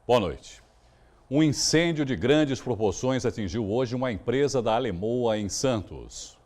Boa noite. Um incêndio de grandes proporções atingiu hoje uma empresa da Alemoa, em Santos.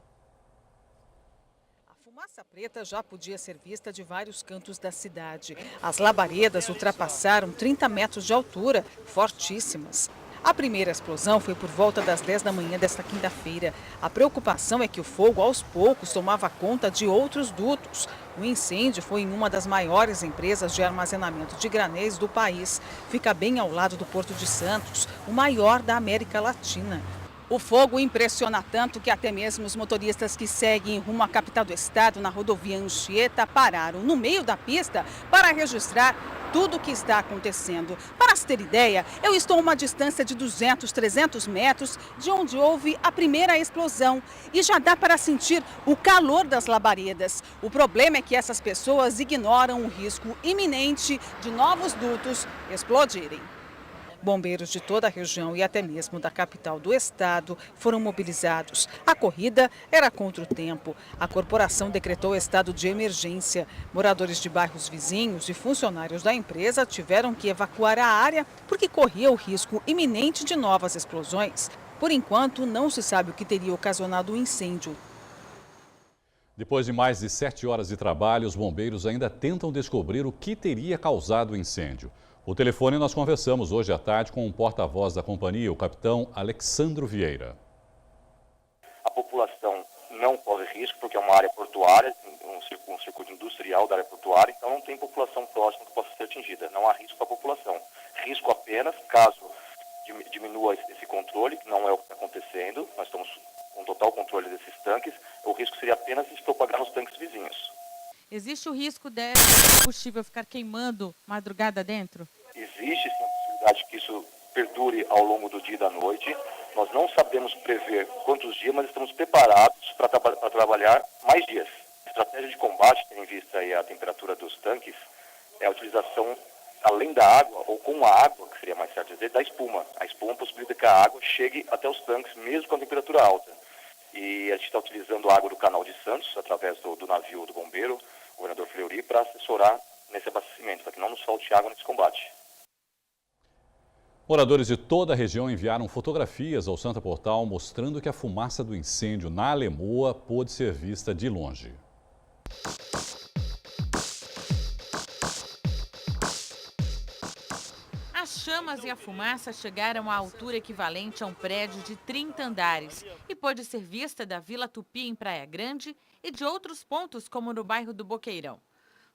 A fumaça preta já podia ser vista de vários cantos da cidade. As labaredas ultrapassaram 30 metros de altura, fortíssimas. A primeira explosão foi por volta das 10 da manhã desta quinta-feira. A preocupação é que o fogo, aos poucos, tomava conta de outros dutos. O incêndio foi em uma das maiores empresas de armazenamento de granéis do país. Fica bem ao lado do Porto de Santos, o maior da América Latina. O fogo impressiona tanto que até mesmo os motoristas que seguem rumo à capital do estado, na rodovia Anchieta, pararam no meio da pista para registrar tudo o que está acontecendo. Para se ter ideia, eu estou a uma distância de 200, 300 metros de onde houve a primeira explosão e já dá para sentir o calor das labaredas. O problema é que essas pessoas ignoram o risco iminente de novos dutos explodirem. Bombeiros de toda a região e até mesmo da capital do estado foram mobilizados. A corrida era contra o tempo. A corporação decretou estado de emergência. Moradores de bairros vizinhos e funcionários da empresa tiveram que evacuar a área porque corria o risco iminente de novas explosões. Por enquanto, não se sabe o que teria ocasionado o incêndio. Depois de mais de 7 horas de trabalho, os bombeiros ainda tentam descobrir o que teria causado o incêndio. Por telefone, nós conversamos hoje à tarde com o porta-voz da companhia, o capitão Alexandro Vieira. A população não corre risco, porque é uma área portuária, um circuito industrial da área portuária, então não tem população próxima que possa ser atingida. Não há risco para a população. Risco apenas caso diminua esse controle, que não é o que está acontecendo. Nós estamos com total controle desses tanques. O risco seria apenas de se propagar nos tanques vizinhos. Existe o risco desse combustível ficar queimando madrugada dentro? Existe sim a possibilidade que isso perdure ao longo do dia e da noite. Nós não sabemos prever quantos dias, mas estamos preparados para trabalhar mais dias. A estratégia de combate, tendo em vista aí a temperatura dos tanques, é a utilização, além da água, ou com a água, que seria mais certo dizer, da espuma. A espuma possibilita que a água chegue até os tanques, mesmo com a temperatura alta. E a gente está utilizando a água do Canal de Santos, através do navio do bombeiro, o governador Fleury, para assessorar nesse abastecimento, para que não nos falte água nesse combate. Moradores de toda a região enviaram fotografias ao Santa Portal mostrando que a fumaça do incêndio na Alemoa pôde ser vista de longe. As chamas e a fumaça chegaram à altura equivalente a um prédio de 30 andares e pôde ser vista da Vila Tupi, em Praia Grande, e de outros pontos, como no bairro do Boqueirão.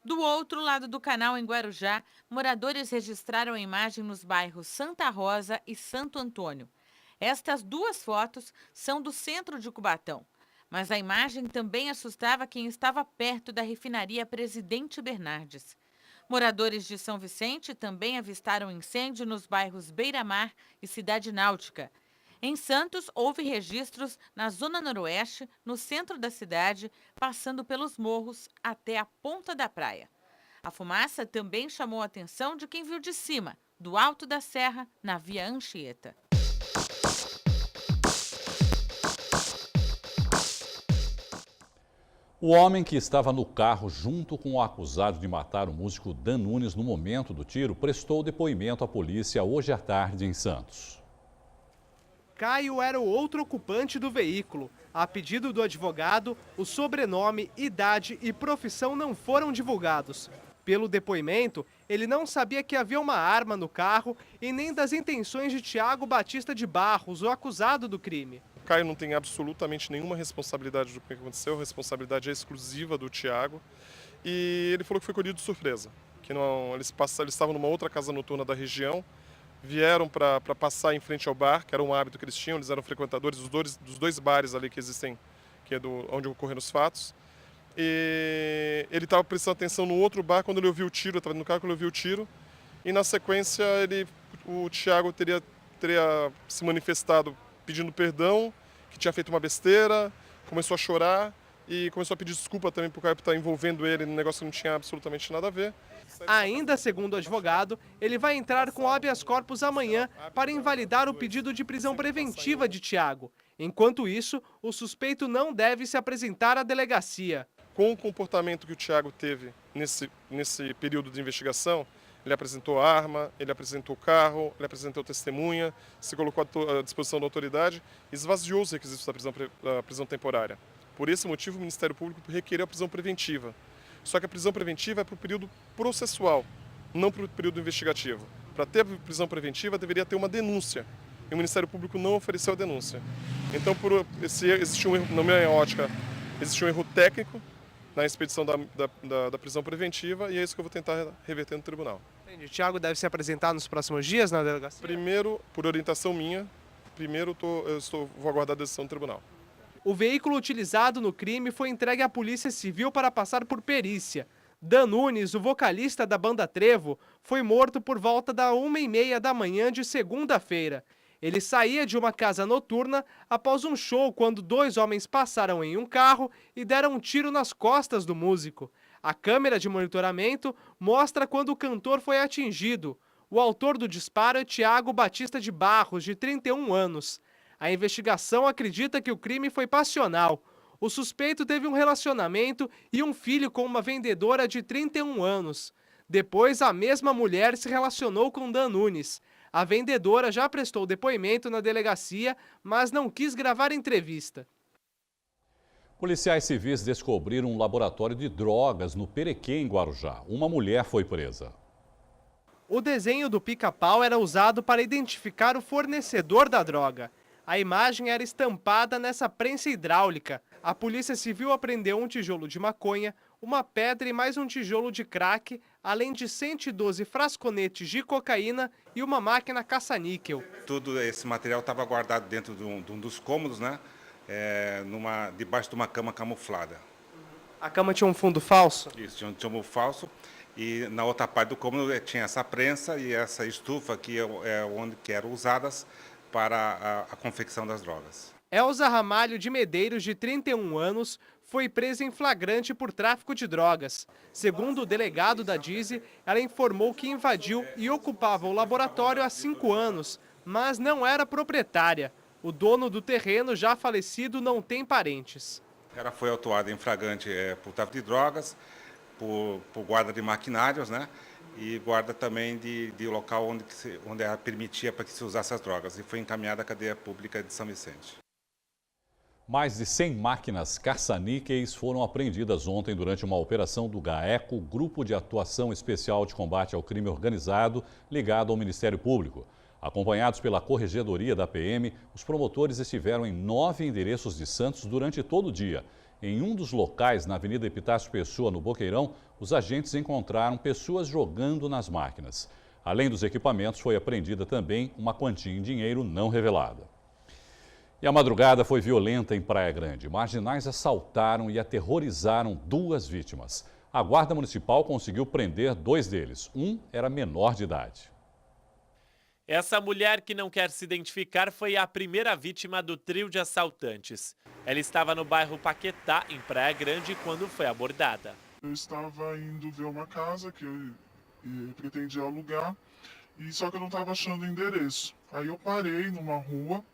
Do outro lado do canal, em Guarujá, moradores registraram a imagem nos bairros Santa Rosa e Santo Antônio. Estas duas fotos são do centro de Cubatão, mas a imagem também assustava quem estava perto da refinaria Presidente Bernardes. Moradores de São Vicente também avistaram incêndio nos bairros Beira-Mar e Cidade Náutica. Em Santos, houve registros na Zona Noroeste, no centro da cidade, passando pelos morros até a ponta da praia. A fumaça também chamou a atenção de quem viu de cima, do alto da serra, na Via Anchieta. O homem que estava no carro junto com o acusado de matar o músico Dan Nunes no momento do tiro prestou depoimento à polícia hoje à tarde em Santos. Caio era o outro ocupante do veículo. A pedido do advogado, o sobrenome, idade e profissão não foram divulgados. Pelo depoimento, ele não sabia que havia uma arma no carro e nem das intenções de Tiago Batista de Barros, o acusado do crime. Caio não tem absolutamente nenhuma responsabilidade do que aconteceu, a responsabilidade é exclusiva do Tiago. E ele falou que foi colhido de surpresa, que não, eles estavam numa outra casa noturna da região, vieram para passar em frente ao bar, que era um hábito que eles tinham, eles eram frequentadores dos dois bares ali que existem, que é onde ocorreram os fatos. E ele estava prestando atenção no outro bar quando ele ouviu o tiro, estava no carro quando ele ouviu o tiro, e na sequência o Tiago teria se manifestado pedindo perdão, que tinha feito uma besteira, começou a chorar e começou a pedir desculpa também por Caio estar envolvendo ele num negócio que não tinha absolutamente nada a ver. Ainda segundo o advogado, ele vai entrar com habeas corpus amanhã para invalidar o pedido de prisão preventiva de Tiago. Enquanto isso, o suspeito não deve se apresentar à delegacia. Com o comportamento que o Tiago teve nesse período de investigação, Ele apresentou arma, ele apresentou carro, ele apresentou testemunha, se colocou à disposição da autoridade, esvaziou os requisitos da prisão temporária. Por esse motivo, o Ministério Público requereu a prisão preventiva. Só que a prisão preventiva é para o período processual, não para o período investigativo. Para ter a prisão preventiva, deveria ter uma denúncia. E o Ministério Público não ofereceu a denúncia. Então, existiu um erro, na minha ótica, existiu um erro técnico na expedição da prisão preventiva, e é isso que eu vou tentar reverter no tribunal. Entendi. Tiago deve se apresentar nos próximos dias na delegacia? Primeiro, por orientação minha, vou aguardar a decisão do tribunal. O veículo utilizado no crime foi entregue à Polícia Civil para passar por perícia. Dan Nunes, o vocalista da banda Trevo, foi morto por volta da 1h30 da manhã de segunda-feira. Ele saía de uma casa noturna após um show quando 2 homens passaram em um carro e deram um tiro nas costas do músico. A câmera de monitoramento mostra quando o cantor foi atingido. O autor do disparo é Tiago Batista de Barros, de 31 anos. A investigação acredita que o crime foi passional. O suspeito teve um relacionamento e um filho com uma vendedora de 31 anos. Depois, a mesma mulher se relacionou com Dan Nunes. A vendedora já prestou depoimento na delegacia, mas não quis gravar entrevista. Policiais civis descobriram um laboratório de drogas no Perequê, em Guarujá. Uma mulher foi presa. O desenho do pica-pau era usado para identificar o fornecedor da droga. A imagem era estampada nessa prensa hidráulica. A Polícia Civil apreendeu um tijolo de maconha, uma pedra e mais um tijolo de crack, além de 112 frasconetes de cocaína e uma máquina caça-níquel. Tudo esse material estava guardado dentro de um dos cômodos, né? Debaixo de uma cama camuflada. A cama tinha um fundo falso? Isso, tinha um fundo falso. E na outra parte do cômodo tinha essa prensa e essa estufa que eram usadas para a confecção das drogas. Elza Ramalho de Medeiros, de 31 anos, foi presa em flagrante por tráfico de drogas. Segundo o delegado da DISE, ela informou que invadiu e ocupava o laboratório há 5 anos, mas não era proprietária. O dono do terreno, já falecido, não tem parentes. Ela foi autuada em flagrante por tráfico de drogas, por guarda de maquinários, né? E guarda também de local onde ela permitia para que se usasse as drogas. E foi encaminhada à cadeia pública de São Vicente. Mais de 100 máquinas caça-níqueis foram apreendidas ontem durante uma operação do GAECO, Grupo de Atuação Especial de Combate ao Crime Organizado, ligado ao Ministério Público. Acompanhados pela Corregedoria da PM, os promotores estiveram em 9 endereços de Santos durante todo o dia. Em um dos locais, na Avenida Epitácio Pessoa, no Boqueirão, os agentes encontraram pessoas jogando nas máquinas. Além dos equipamentos, foi apreendida também uma quantia em dinheiro não revelada. E a madrugada foi violenta em Praia Grande. Marginais assaltaram e aterrorizaram 2 vítimas. A Guarda Municipal conseguiu prender 2 deles. Um era menor de idade. Essa mulher, que não quer se identificar, foi a primeira vítima do trio de assaltantes. Ela estava no bairro Paquetá, em Praia Grande, quando foi abordada. Eu estava indo ver uma casa que eu pretendia alugar, só que eu não estava achando o endereço. Aí eu parei numa rua,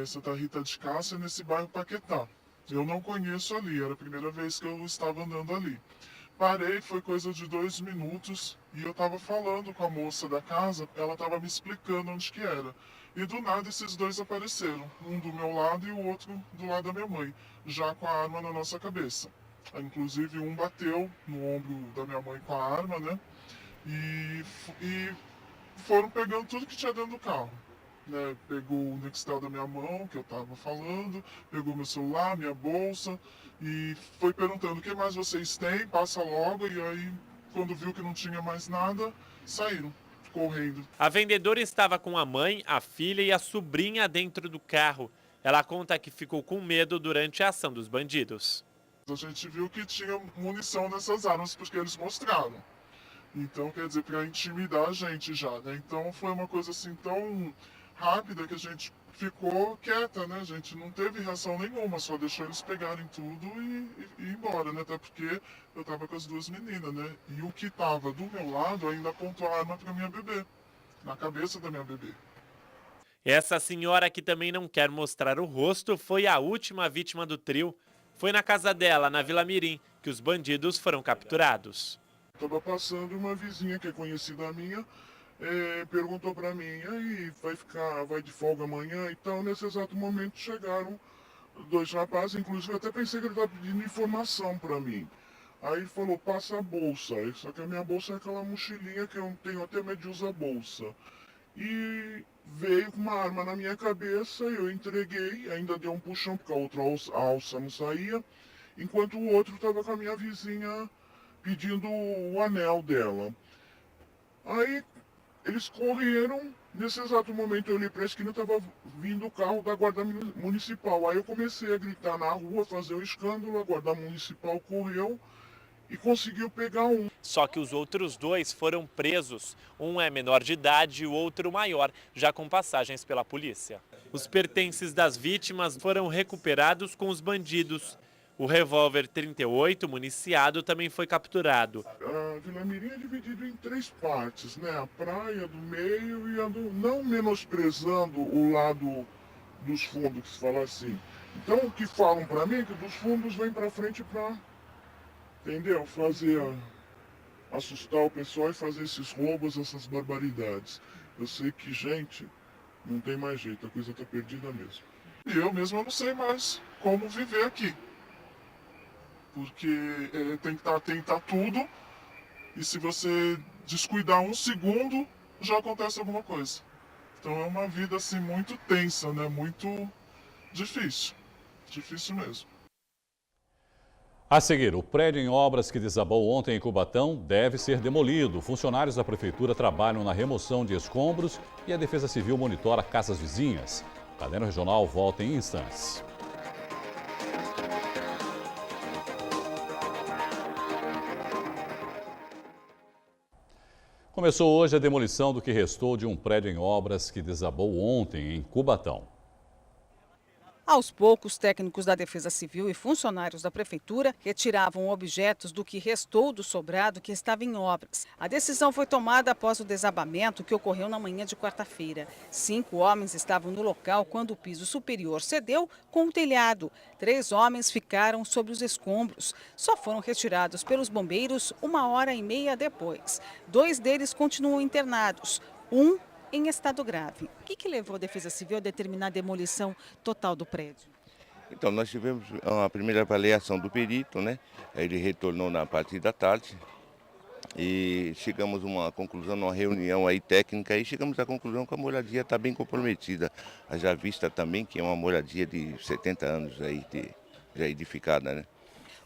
Santa Rita de Cássia, nesse bairro Paquetá. Eu não conheço ali, era a primeira vez que eu estava andando ali. Parei, foi coisa de 2 minutos e eu estava falando com a moça da casa, ela estava me explicando onde que era. E do nada esses 2 apareceram, um do meu lado e o outro do lado da minha mãe, já com a arma na nossa cabeça. Inclusive um bateu no ombro da minha mãe com a arma, né? E foram pegando tudo que tinha dentro do carro. Né? Pegou o Nextel da minha mão, que eu estava falando, pegou meu celular, minha bolsa e foi perguntando: o que mais vocês têm? Passa logo. E aí, quando viu que não tinha mais nada, saíram correndo. A vendedora estava com a mãe, a filha e a sobrinha dentro do carro. Ela conta que ficou com medo durante a ação dos bandidos. A gente viu que tinha munição nessas armas, porque eles mostraram. Então, quer dizer, para intimidar a gente já, né? Então, foi uma coisa assim tão rápida que a gente ficou quieta, né? A gente não teve reação nenhuma, só deixou eles pegarem tudo e ir embora, né? Até porque eu tava com as 2 meninas, né? E o que tava do meu lado ainda apontou a arma para minha bebê, na cabeça da minha bebê. Essa senhora, que também não quer mostrar o rosto, foi a última vítima do trio. Foi na casa dela, na Vila Mirim, que os bandidos foram capturados. Estava passando uma vizinha que é conhecida minha, perguntou para mim, e aí, vai de folga amanhã e tal. Nesse exato momento chegaram 2 rapazes, inclusive eu até pensei que ele estava pedindo informação para mim. Aí ele falou, passa a bolsa, só que a minha bolsa é aquela mochilinha que eu tenho até medo de usar bolsa. E veio com uma arma na minha cabeça, eu entreguei, ainda dei um puxão porque a outra alça não saía, enquanto o outro estava com a minha vizinha pedindo o anel dela. Aí eles correram, nesse exato momento eu olhei para a esquina, estava vindo o carro da guarda municipal. Aí eu comecei a gritar na rua, fazer um escândalo, a guarda municipal correu e conseguiu pegar um. Só que os outros 2 foram presos. Um é menor de idade e o outro maior, já com passagens pela polícia. Os pertences das vítimas foram recuperados com os bandidos. O revólver 38 municiado também foi capturado. A Vila Mirim é dividido em 3 partes, né? A praia do meio e a do... não menosprezando o lado dos fundos, que se fala assim. Então o que falam para mim é que dos fundos vem para frente para, entendeu? Assustar o pessoal e fazer esses roubos, essas barbaridades. Eu sei que, gente, não tem mais jeito, a coisa está perdida mesmo. E eu mesmo não sei mais como viver aqui. Porque tem que estar tudo, e se você descuidar um segundo, já acontece alguma coisa. Então é uma vida assim muito tensa, né? Muito difícil mesmo. A seguir, o prédio em obras que desabou ontem em Cubatão deve ser demolido. Funcionários da prefeitura trabalham na remoção de escombros e a Defesa Civil monitora casas vizinhas. O Caderno Regional volta em instantes. Começou hoje a demolição do que restou de um prédio em obras que desabou ontem em Cubatão. Aos poucos, técnicos da Defesa Civil e funcionários da Prefeitura retiravam objetos do que restou do sobrado que estava em obras. A decisão foi tomada após o desabamento que ocorreu na manhã de quarta-feira. 5 homens estavam no local quando o piso superior cedeu com o telhado. 3 homens ficaram sobre os escombros. Só foram retirados pelos bombeiros 1h30 depois. 2 deles continuam internados. Um em estado grave. O que levou a Defesa Civil a determinar a demolição total do prédio? Então, nós tivemos uma primeira avaliação do perito, né? Ele retornou na parte da tarde e chegamos a uma conclusão, numa reunião aí técnica, e chegamos à conclusão que a moradia está bem comprometida. Já vista também que é uma moradia de 70 anos aí, já edificada, né?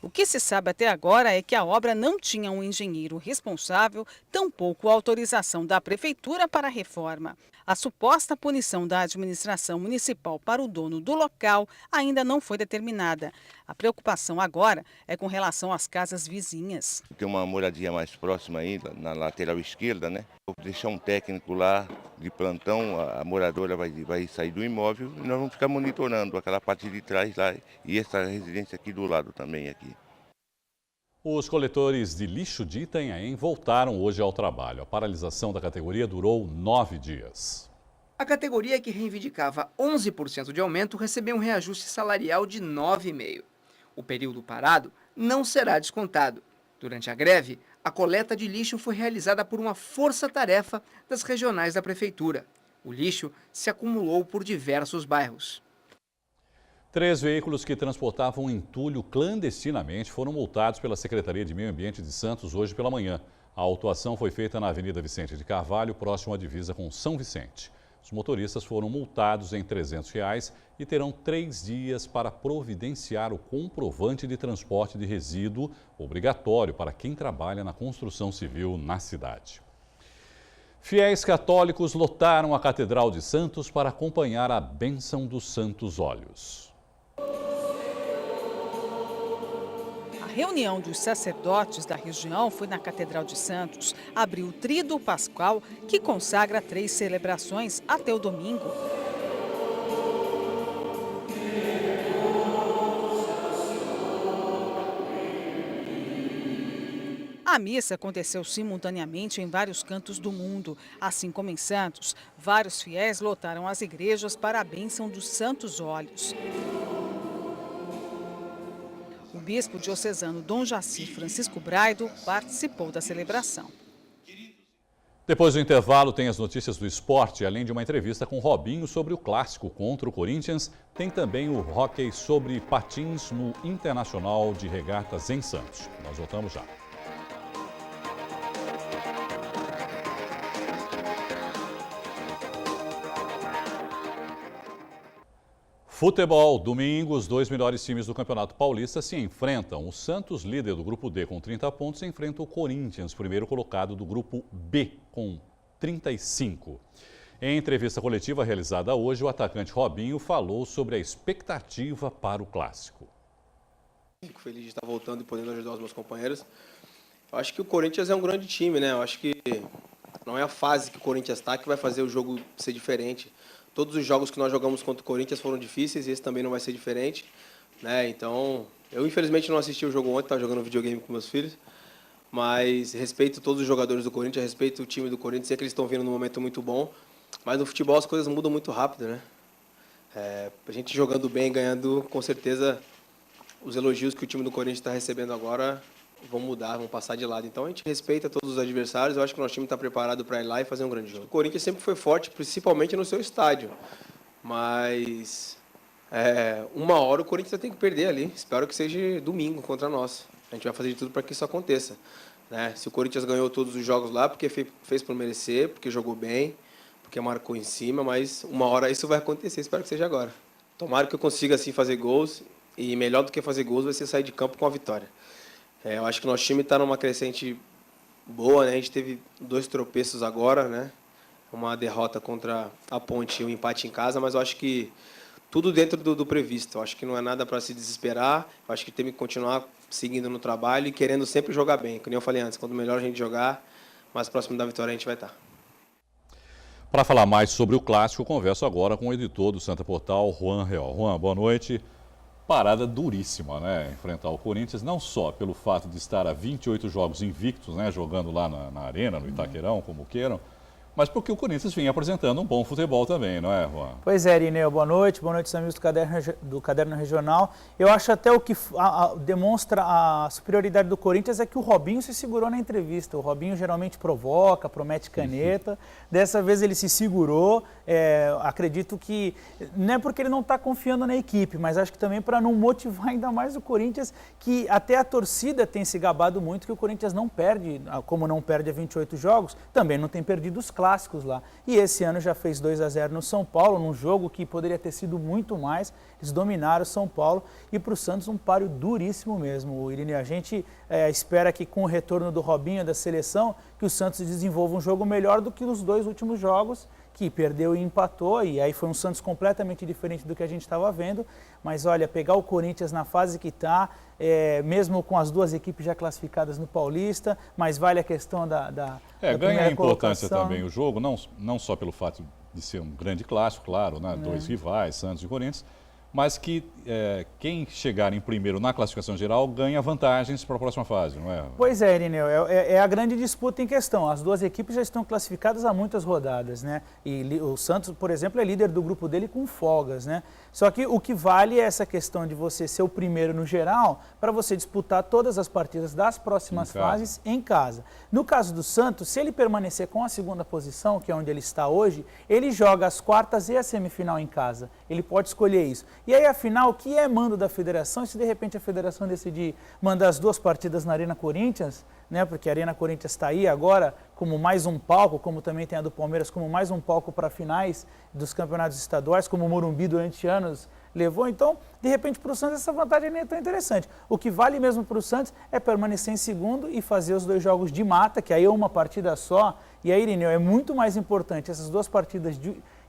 O que se sabe até agora é que a obra não tinha um engenheiro responsável, tampouco autorização da Prefeitura para a reforma. A suposta punição da administração municipal para o dono do local ainda não foi determinada. A preocupação agora é com relação às casas vizinhas. Tem uma moradia mais próxima aí, na lateral esquerda, né? Vou deixar um técnico lá de plantão, a moradora vai sair do imóvel e nós vamos ficar monitorando aquela parte de trás lá e essa residência aqui do lado também aqui. Os coletores de lixo de Itanhaém voltaram hoje ao trabalho. A paralisação da categoria durou 9 dias. A categoria que reivindicava 11% de aumento recebeu um reajuste salarial de 9,5%. O período parado não será descontado. Durante a greve, a coleta de lixo foi realizada por uma força-tarefa das regionais da Prefeitura. O lixo se acumulou por diversos bairros. 3 veículos que transportavam entulho clandestinamente foram multados pela Secretaria de Meio Ambiente de Santos hoje pela manhã. A autuação foi feita na Avenida Vicente de Carvalho, próximo à divisa com São Vicente. Os motoristas foram multados em R$ 300 e terão 3 dias para providenciar o comprovante de transporte de resíduo obrigatório para quem trabalha na construção civil na cidade. Fiéis católicos lotaram a Catedral de Santos para acompanhar a bênção dos Santos Óleos. A reunião dos sacerdotes da região foi na Catedral de Santos. Abriu o Tríduo Pascal, que consagra 3 celebrações até o domingo. A missa aconteceu simultaneamente em vários cantos do mundo. Assim como em Santos, vários fiéis lotaram as igrejas para a bênção dos santos óleos. O bispo diocesano Dom Jaci Francisco Braido participou da celebração. Depois do intervalo, tem as notícias do esporte, além de uma entrevista com Robinho sobre o clássico contra o Corinthians. Tem também o hóquei sobre patins no Internacional de Regatas em Santos. Nós voltamos já. Futebol, domingo, os 2 melhores times do Campeonato Paulista se enfrentam. O Santos, líder do Grupo D com 30 pontos, enfrenta o Corinthians, primeiro colocado do Grupo B com 35. Em entrevista coletiva realizada hoje, o atacante Robinho falou sobre a expectativa para o clássico. Fico feliz de estar voltando e podendo ajudar os meus companheiros. Eu acho que o Corinthians é um grande time, né? Eu acho que não é a fase que o Corinthians está que vai fazer o jogo ser diferente. Todos os jogos que nós jogamos contra o Corinthians foram difíceis e esse também não vai ser diferente, né? Então, eu infelizmente não assisti o jogo ontem, estava jogando videogame com meus filhos, mas respeito todos os jogadores do Corinthians, respeito o time do Corinthians, sei que eles estão vindo num momento muito bom, mas no futebol as coisas mudam muito rápido, né? A gente jogando bem, ganhando, com certeza os elogios que o time do Corinthians está recebendo agora vão mudar, vão passar de lado. Então a gente respeita todos os adversários, eu acho que o nosso time está preparado para ir lá e fazer um grande jogo. O Corinthians sempre foi forte, principalmente no seu estádio, mas uma hora o Corinthians tem que perder ali, espero que seja domingo contra nós. A gente vai fazer de tudo para que isso aconteça, né? Se o Corinthians ganhou todos os jogos lá, porque fez por merecer, porque jogou bem, porque marcou em cima, mas uma hora isso vai acontecer, espero que seja agora. Tomara que eu consiga assim fazer gols, e melhor do que fazer gols vai ser sair de campo com a vitória. Eu acho que o nosso time está numa crescente boa, né? A gente teve 2 tropeços agora, né? Uma derrota contra a Ponte e um empate em casa, mas eu acho que tudo dentro do previsto. Eu acho que não é nada para se desesperar. Eu acho que tem que continuar seguindo no trabalho e querendo sempre jogar bem. Como eu falei antes, quanto melhor a gente jogar, mais próximo da vitória a gente vai estar. Para falar mais sobre o clássico, eu converso agora com o editor do Santa Portal, Juan Real. Juan, boa noite. Parada duríssima, né? Enfrentar o Corinthians, não só pelo fato de estar a 28 jogos invictos, né? Jogando lá na Arena, no Itaquerão, como queiram, mas porque o Corinthians vinha apresentando um bom futebol também, não é, Juan? Pois é, Irineu, boa noite, amigos do Caderno Regional. Eu acho até o que demonstra a superioridade do Corinthians é que o Robinho se segurou na entrevista. O Robinho geralmente provoca, promete caneta, dessa vez ele se segurou. Acredito que, não é porque ele não está confiando na equipe, mas acho que também para não motivar ainda mais o Corinthians, que até a torcida tem se gabado muito que o Corinthians não perde, como não perde a 28 jogos, também não tem perdido os clássicos lá. E esse ano já fez 2-0 no São Paulo, num jogo que poderia ter sido muito mais. Eles dominaram o São Paulo e para o Santos um páreo duríssimo mesmo. Irineu, a gente espera que com o retorno do Robinho da seleção, que o Santos desenvolva um jogo melhor do que os 2 últimos jogos, que perdeu e empatou, e aí foi um Santos completamente diferente do que a gente estava vendo. Mas olha, pegar o Corinthians na fase que está, mesmo com as 2 equipes já classificadas no Paulista, mas vale a questão da ganha importância também o jogo, não só pelo fato de ser um grande clássico, claro, né? 2 rivais, Santos e Corinthians, mas que quem chegar em primeiro na classificação geral ganha vantagens para a próxima fase, não é? Pois é, Irineu, é a grande disputa em questão. As 2 equipes já estão classificadas há muitas rodadas, né? E o Santos, por exemplo, é líder do grupo dele com folgas, né? Só que o que vale é essa questão de você ser o primeiro no geral para você disputar todas as partidas das próximas fases em casa. No caso do Santos, se ele permanecer com a 2ª posição, que é onde ele está hoje, ele joga as quartas e a semifinal em casa. Ele pode escolher isso. E aí, afinal, o que é mando da federação? E se de repente a federação decidir mandar as 2 partidas na Arena Corinthians, né? Porque a Arena Corinthians está aí agora como mais um palco, como também tem a do Palmeiras, como mais um palco para finais dos campeonatos estaduais, como o Morumbi durante anos levou. Então, de repente, para o Santos essa vantagem nem é tão interessante. O que vale mesmo para o Santos é permanecer em segundo e fazer os 2 jogos de mata, que aí é uma partida só. E aí, Irineu, é muito mais importante essas 2 partidas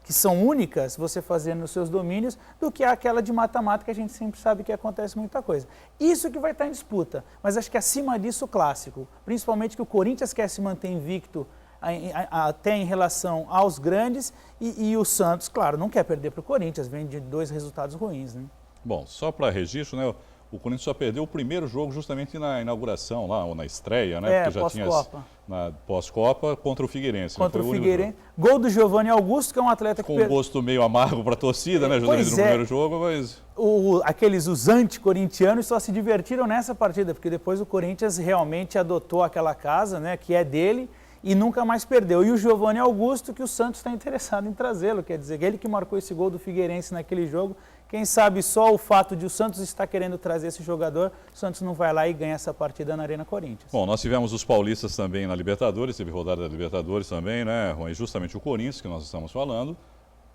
que são únicas, você fazer nos seus domínios, do que aquela de mata-mata que a gente sempre sabe que acontece muita coisa. Isso que vai estar em disputa, mas acho que acima disso o clássico, principalmente que o Corinthians quer se manter invicto até em relação aos grandes e o Santos, claro, não quer perder para o Corinthians, vem de 2 resultados ruins, né? Bom, só para registro, né? o Corinthians só perdeu o primeiro jogo justamente na inauguração lá, ou na estreia, né? Porque já tinha na pós-Copa contra o Figueirense. Contra o Figueirense. Gol do Giovanni Augusto, que é um atleta que... Com um gosto meio amargo para a torcida, né? Justamente no primeiro jogo, mas... Os anti-corintianos só se divertiram nessa partida, porque depois o Corinthians realmente adotou aquela casa, né? Que é dele, e nunca mais perdeu. E o Giovanni Augusto, que o Santos está interessado em trazê-lo, quer dizer, ele que marcou esse gol do Figueirense naquele jogo. Quem sabe só o fato de o Santos estar querendo trazer esse jogador, o Santos não vai lá e ganha essa partida na Arena Corinthians. Bom, nós tivemos os paulistas também na Libertadores, teve rodada da Libertadores também, né? E justamente o Corinthians, que nós estamos falando,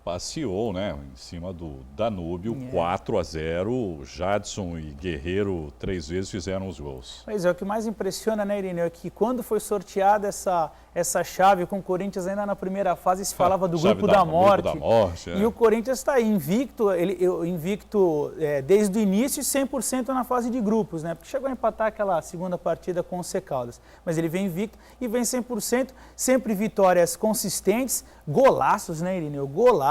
passeou, né, em cima do Danúbio, 4-0, Jadson e Guerreiro 3 vezes fizeram os gols. Pois é, o que mais impressiona, né, Irineu, é que quando foi sorteada essa chave com o Corinthians ainda na primeira fase, se falava do grupo da morte. E o Corinthians está aí, invicto, desde o início e 100% na fase de grupos, né, porque chegou a empatar aquela segunda partida com o C Caldas, mas ele vem invicto e vem 100%, sempre vitórias consistentes, golaços, né, Irineu, golaços,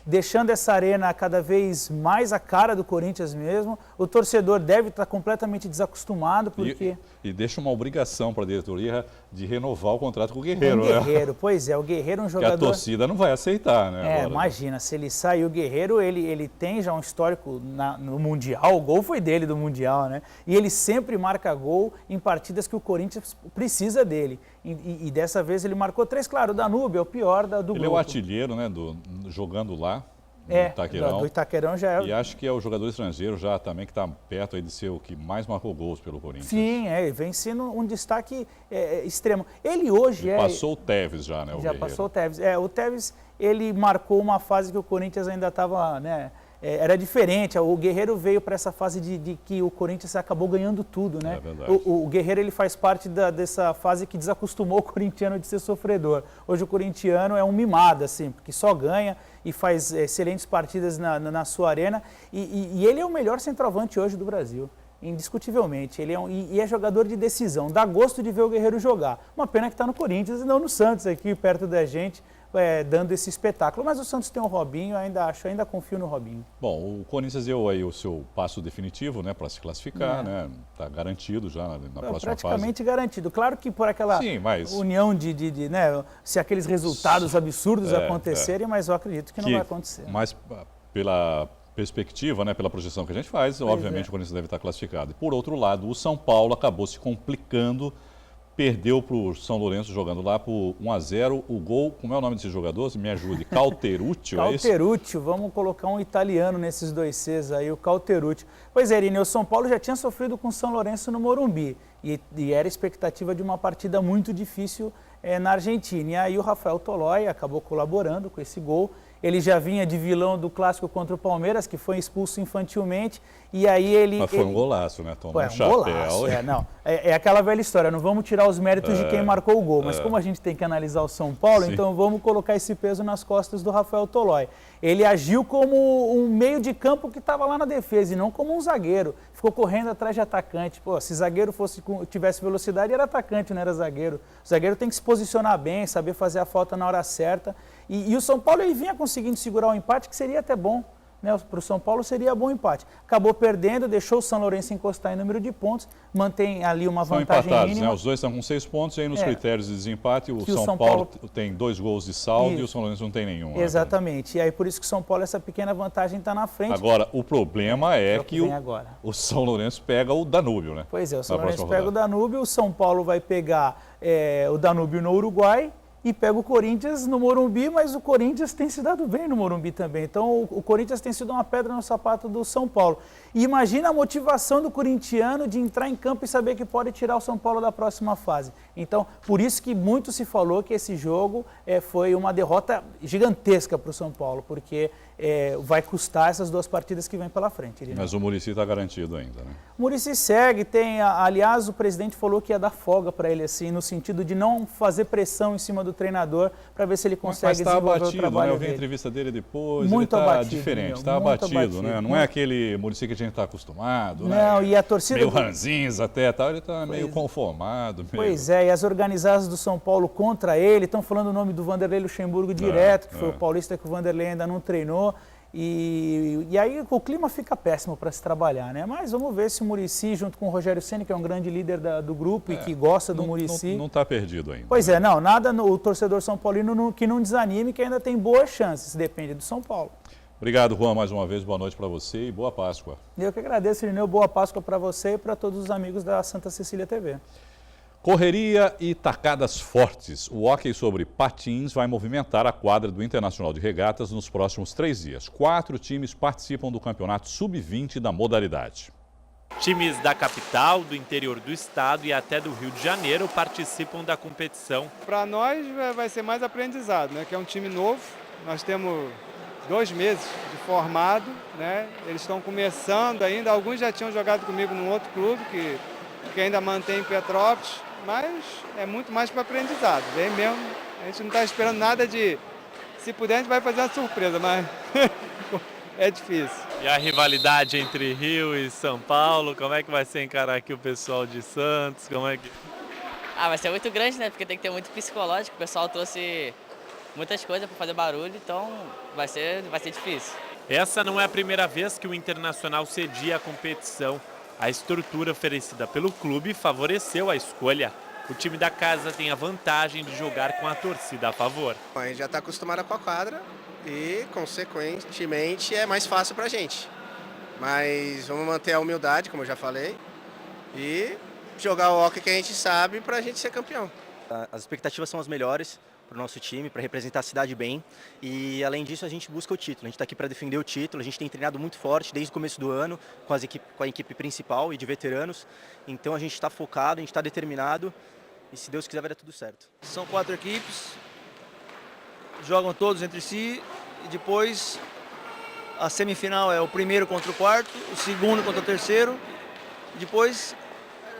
deixando essa arena cada vez mais a cara do Corinthians mesmo. O torcedor deve estar completamente desacostumado, porque... E deixa uma obrigação para a diretoria de renovar o contrato com o Guerreiro, né? Pois é, o Guerreiro é um jogador... Que a torcida não vai aceitar, né? Agora, imagina, se ele sair, o Guerreiro, ele tem já um histórico no Mundial, o gol foi dele do Mundial, né? E ele sempre marca gol em partidas que o Corinthians precisa dele. E dessa vez ele marcou 3, claro, o Danúbio é o pior do grupo. Ele é o artilheiro, né, jogando lá. Do Itaquerão já é. E acho que é o jogador estrangeiro já também que está perto aí de ser o que mais marcou gols pelo Corinthians. Sim, vem sendo um destaque extremo. Ele hoje passou o Tevez já, né? Já passou o Tevez. O Tevez, ele marcou uma fase que o Corinthians ainda estava, né? Era diferente, o Guerreiro veio para essa fase de que o Corinthians acabou ganhando tudo, né? É verdade. O Guerreiro, ele faz parte dessa fase que desacostumou o corintiano de ser sofredor. Hoje o corintiano é um mimado, assim, porque só ganha e faz excelentes partidas na sua arena. E ele é o melhor centroavante hoje do Brasil, indiscutivelmente. Ele é jogador de decisão, dá gosto de ver o Guerreiro jogar. Uma pena que está no Corinthians e não no Santos, aqui perto da gente. Dando esse espetáculo, mas o Santos tem o Robinho, ainda confio no Robinho. Bom, o Corinthians deu aí o seu passo definitivo, né, para se classificar, né, está garantido já na próxima fase. Praticamente garantido, claro que por aquela união né, se aqueles resultados absurdos acontecerem, mas eu acredito que não vai acontecer. Mas pela perspectiva, né, pela projeção que a gente faz, obviamente o Corinthians deve estar classificado. E por outro lado, o São Paulo acabou se complicando. Perdeu para o São Lourenço jogando lá por 1-0. O gol, como é o nome desse jogador? Me ajude. Cauteruccio, é isso? Cauteruccio, vamos colocar um italiano nesses 2 Cs aí, o Cauteruccio. Pois é, Irineu, o São Paulo já tinha sofrido com o São Lourenço no Morumbi. E era expectativa de uma partida muito difícil na Argentina. E aí o Rafael Tolói acabou colaborando com esse gol. Ele já vinha de vilão do clássico contra o Palmeiras, que foi expulso infantilmente, e aí ele... Mas foi um golaço, né? Tomou um chapéu. Golaço, é aquela velha história, não vamos tirar os méritos de quem marcou o gol, mas como a gente tem que analisar o São Paulo, então vamos colocar esse peso nas costas do Rafael Tolói. Ele agiu como um meio de campo que estava lá na defesa, e não como um zagueiro. Ficou correndo atrás de atacante. Pô, se zagueiro tivesse velocidade, era atacante, não era zagueiro. O zagueiro tem que se posicionar bem, saber fazer a falta na hora certa. E o São Paulo ele vinha conseguindo segurar o empate, que seria até bom. Né? Para o São Paulo seria bom empate. Acabou perdendo, deixou o São Lourenço encostar em número de pontos, mantém ali uma vantagem empatados, mínima. Né? Os dois estão com 6 pontos, e aí nos critérios de desempate o São Paulo tem 2 gols de saldo e o São Lourenço não tem nenhum. Exatamente, e aí por isso que o São Paulo, essa pequena vantagem está na frente. Agora, o problema é que o São Lourenço pega o Danúbio, né? Pois é, o São Lourenço pega o Danúbio, o São Paulo vai pegar o Danúbio no Uruguai, e pega o Corinthians no Morumbi, mas o Corinthians tem se dado bem no Morumbi também. Então o Corinthians tem sido uma pedra no sapato do São Paulo. E imagina a motivação do corintiano de entrar em campo e saber que pode tirar o São Paulo da próxima fase. Então, por isso que muito se falou que esse jogo foi uma derrota gigantesca para o São Paulo, porque vai custar essas 2 partidas que vêm pela frente. Irineu. Mas o Muricy está garantido ainda, né? O Muricy segue, aliás, o presidente falou que ia dar folga para ele, assim, no sentido de não fazer pressão em cima do treinador para ver se ele consegue desenvolver o trabalho né? Eu vi a entrevista dele depois, muito ele está abatido, diferente, está abatido, né? Não é aquele Muricy que a gente está acostumado, não, né? E a torcida... Meio ranzinza até, tal, ele está meio conformado. Pois é, e as organizadas do São Paulo contra ele, estão falando o nome do Vanderlei Luxemburgo direto, que foi o paulista que o Vanderlei ainda não treinou. E aí o clima fica péssimo para se trabalhar, né? Mas vamos ver se o Muricy, junto com o Rogério Ceni, que é um grande líder do grupo e que gosta do Muricy... Não está perdido ainda. Pois é, não, nada o torcedor São Paulino que não desanime, que ainda tem boas chances, depende do São Paulo. Obrigado, Juan, mais uma vez, boa noite para você e boa Páscoa. Eu que agradeço, Irineu, boa Páscoa para você e para todos os amigos da Santa Cecília TV. Correria e tacadas fortes. O hóquei sobre patins vai movimentar a quadra do Internacional de Regatas nos próximos 3 dias. 4 times participam do campeonato sub-20 da modalidade. Times da capital, do interior do estado e até do Rio de Janeiro participam da competição. Para nós vai ser mais aprendizado, né? Que é um time novo. Nós temos 2 meses de formado, né? Eles estão começando ainda. Alguns já tinham jogado comigo num outro clube que ainda mantém em Petrópolis. Mas é muito mais para aprendizado, vem mesmo. A gente não está esperando nada de... Se puder, a gente vai fazer uma surpresa, mas é difícil. E a rivalidade entre Rio e São Paulo, como é que vai ser encarar aqui o pessoal de Santos? Como é que... Vai ser muito grande, né? Porque tem que ter muito psicológico. O pessoal trouxe muitas coisas para fazer barulho, então vai ser difícil. Essa não é a primeira vez que o Internacional cedia a competição. A estrutura oferecida pelo clube favoreceu a escolha. O time da casa tem a vantagem de jogar com a torcida a favor. A gente já está acostumado com a quadra e, consequentemente, é mais fácil para a gente. Mas vamos manter a humildade, como eu já falei, e jogar o hóquei que a gente sabe para a gente ser campeão. As expectativas são as melhores para o nosso time, para representar a cidade bem. E, além disso, a gente busca o título. A gente está aqui para defender o título. A gente tem treinado muito forte desde o começo do ano com a equipe principal e de veteranos. Então, a gente está focado, a gente está determinado. E, se Deus quiser, vai dar tudo certo. São 4 equipes, jogam todos entre si. E depois, a semifinal é o primeiro contra o quarto, o segundo contra o terceiro. E depois,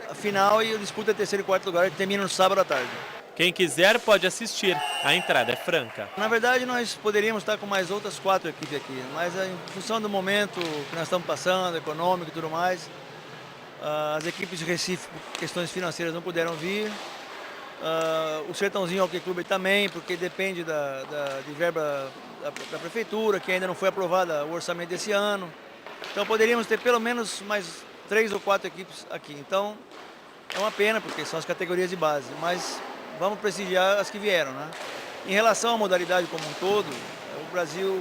a final e a disputa é terceiro e quarto lugar, que termina no sábado à tarde. Quem quiser pode assistir, a entrada é franca. Na verdade, nós poderíamos estar com mais outras 4 equipes aqui, mas em função do momento que nós estamos passando, econômico e tudo mais, as equipes de Recife, por questões financeiras, não puderam vir. O Sertãozinho Hóquei Clube também, porque depende de verba da prefeitura, que ainda não foi aprovada o orçamento desse ano. Então poderíamos ter pelo menos mais 3 ou 4 equipes aqui. Então é uma pena, porque são as categorias de base, mas vamos prestigiar as que vieram, né? Em relação à modalidade como um todo, o Brasil,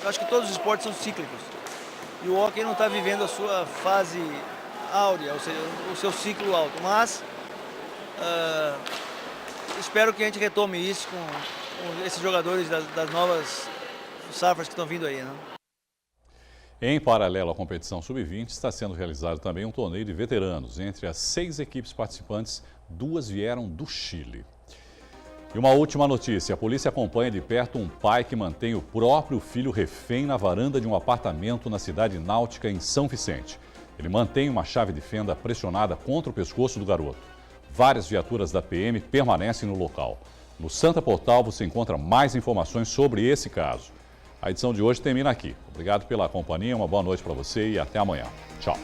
eu acho que todos os esportes são cíclicos. E o hóquei não está vivendo a sua fase áurea, ou seja, o seu ciclo alto. Mas espero que a gente retome isso com esses jogadores das novas safras que estão vindo aí, né? Em paralelo à competição sub-20, está sendo realizado também um torneio de veteranos. Entre as 6 equipes participantes, 2 vieram do Chile. E uma última notícia, a polícia acompanha de perto um pai que mantém o próprio filho refém na varanda de um apartamento na cidade náutica em São Vicente. Ele mantém uma chave de fenda pressionada contra o pescoço do garoto. Várias viaturas da PM permanecem no local. No Santa Portal você encontra mais informações sobre esse caso. A edição de hoje termina aqui. Obrigado pela companhia, uma boa noite para você e até amanhã. Tchau.